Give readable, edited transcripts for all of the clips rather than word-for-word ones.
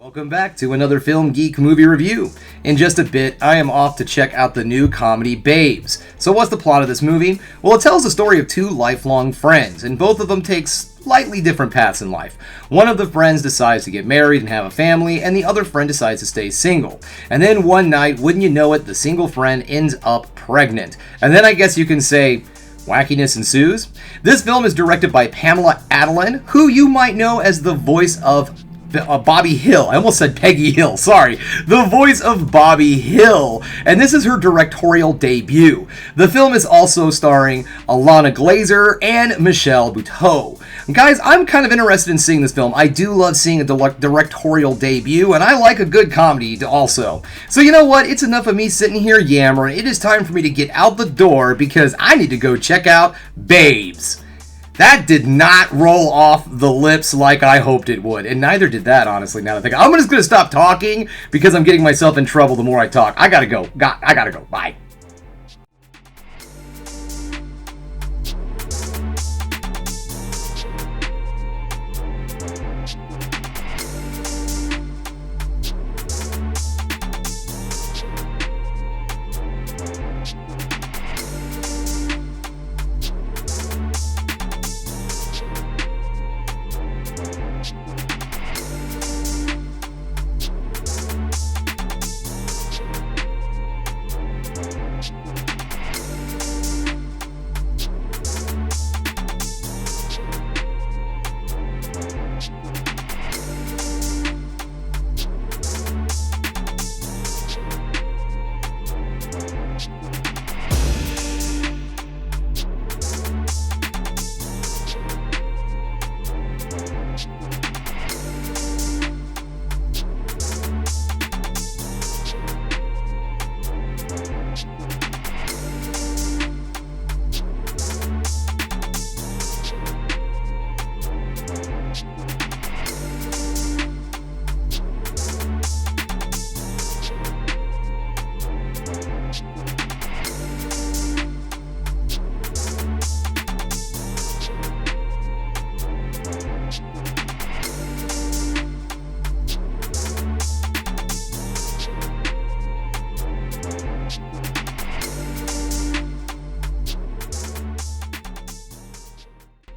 Welcome back to another Film Geek movie review. In just a bit, I am off to check out the new comedy Babes. So what's the plot of this movie? Well, it tells the story of two lifelong friends, and both of them take slightly different paths in life. One of the friends decides to get married and have a family, and the other friend decides to stay single. And then one night, wouldn't you know it, the single friend ends up pregnant. And then I guess you can say, wackiness ensues. This film is directed by Pamela Adlon, who you might know as the voice of Bobby Hill. I almost said Peggy Hill, sorry. The voice of Bobby Hill. And this is her directorial debut. The film is also starring Ilana Glazer and Michelle Buteau. Guys, I'm kind of interested in seeing this film. I do love seeing a directorial debut, and I like a good comedy also. So you know what? It's enough of me sitting here yammering. It is time for me to get out the door because I need to go check out Babes. That did not roll off the lips like I hoped it would. And neither did that, honestly, now that I think. I'm just going to stop talking because I'm getting myself in trouble the more I talk. I gotta go. I gotta go. Bye.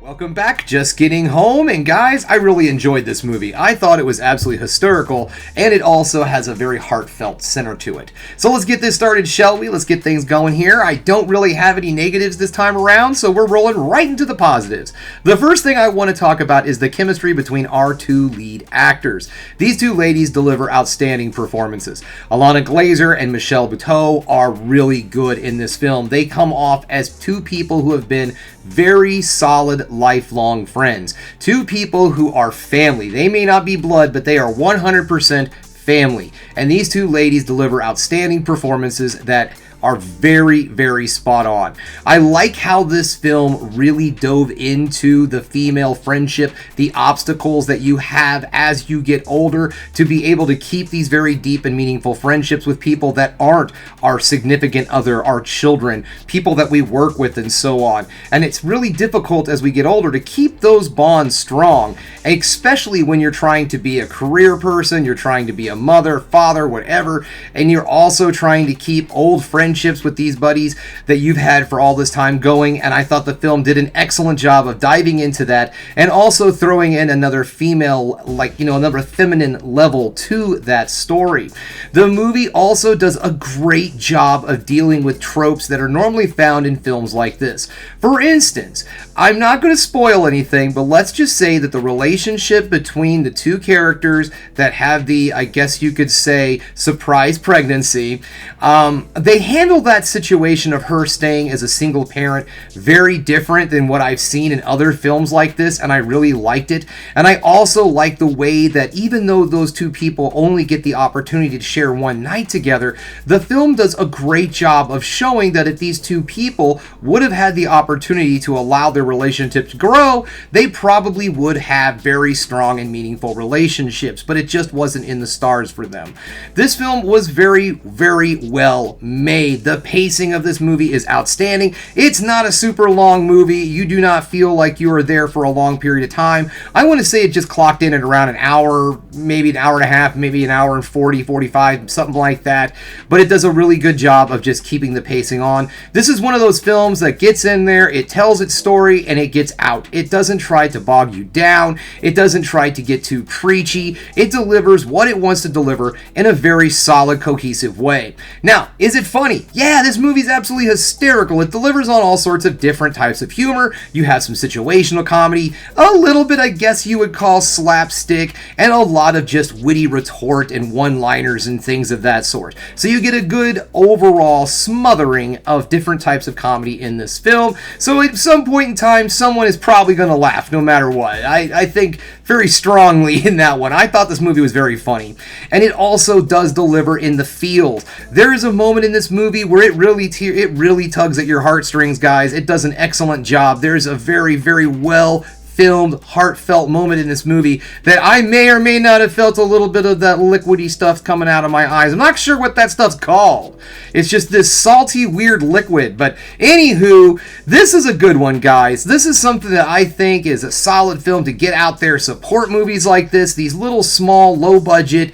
Welcome back, just getting home, and guys, I really enjoyed this movie. I thought it was absolutely hysterical, and it also has a very heartfelt center to it. So let's get this started, shall we? Let's get things going here. I don't really have any negatives this time around, so we're rolling right into the positives. The first thing I want to talk about is the chemistry between our two lead actors. These two ladies deliver outstanding performances. Ilana Glazer and Michelle Buteau are really good in this film. They come off as two people who have been very solid lifelong friends. Two people who are family. They may not be blood, but they are 100% family. And these two ladies deliver outstanding performances that are very, very spot on. I like how this film really dove into the female friendship, the obstacles that you have as you get older to be able to keep these very deep and meaningful friendships with people that aren't our significant other, our children, people that we work with, and so on. And it's really difficult as we get older to keep those bonds strong, especially when you're trying to be a career person, you're trying to be a mother, father, whatever, and you're also trying to keep old friendships with these buddies that you've had for all this time going. And I thought the film did an excellent job of diving into that and also throwing in another female, another feminine level to that story. The movie also does a great job of dealing with tropes that are normally found in films like this. For instance, I'm not going to spoil anything, but let's just say that the relationship between the two characters that have the, I guess you could say, surprise pregnancy, they handle that situation of her staying as a single parent very different than what I've seen in other films like this, and I really liked it. And I also like the way that even though those two people only get the opportunity to share one night together, the film does a great job of showing that if these two people would have had the opportunity to allow their relationship to grow, they probably would have very strong and meaningful relationships, but it just wasn't in the stars for them. This film was very, very well made. made. The pacing of this movie is outstanding. It's not a super long movie. You do not feel like you are there for a long period of time. I want to say it just clocked in at around an hour, maybe an hour and a half, maybe an hour and 40, 45, something like that. But it does a really good job of just keeping the pacing on. This is one of those films that gets in there, it tells its story, and it gets out. It doesn't try to bog you down. It doesn't try to get too preachy. It delivers what it wants to deliver in a very solid, cohesive way. Now, is it funny? Yeah, this movie's absolutely hysterical. It delivers on all sorts of different types of humor. You have some situational comedy, a little bit, I guess you would call slapstick, and a lot of just witty retort and one-liners and things of that sort. So you get a good overall smothering of different types of comedy in this film. So at some point in time, someone is probably going to laugh no matter what. I think very strongly in that one. I thought this movie was very funny. And it also does deliver in the feels. There is a moment in this movie where it really tugs at your heartstrings, guys. It does an excellent job. There's a very, very well filmed, heartfelt moment in this movie that I may or may not have felt a little bit of that liquidy stuff coming out of my eyes. I'm not sure what that stuff's called. It's just this salty, weird liquid. But anywho, this is a good one, guys. This is something that I think is a solid film to get out there, support movies like this. These little, small, low-budget,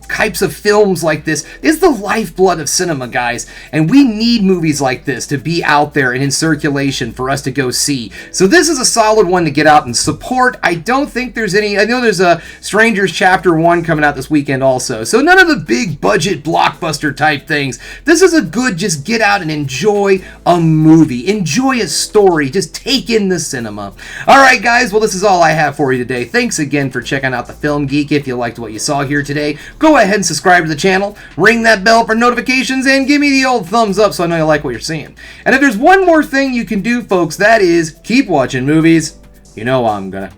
types of films like this is the lifeblood of cinema, guys. And we need movies like this to be out there and in circulation for us to go see. So this is a solid one to get out and support. I don't think there's any. I know there's a Strangers Chapter 1 coming out this weekend also. So none of the big budget blockbuster type things. This is a good just get out and enjoy a movie. Enjoy a story. Just take in the cinema. Alright guys, well this is all I have for you today. Thanks again for checking out the Film Geek. If you liked what you saw here today, go ahead and subscribe to the channel. Ring that bell for notifications and give me the old thumbs up so I know you like what you're seeing. And if there's one more thing you can do, folks, that is keep watching movies. You know I'm gonna.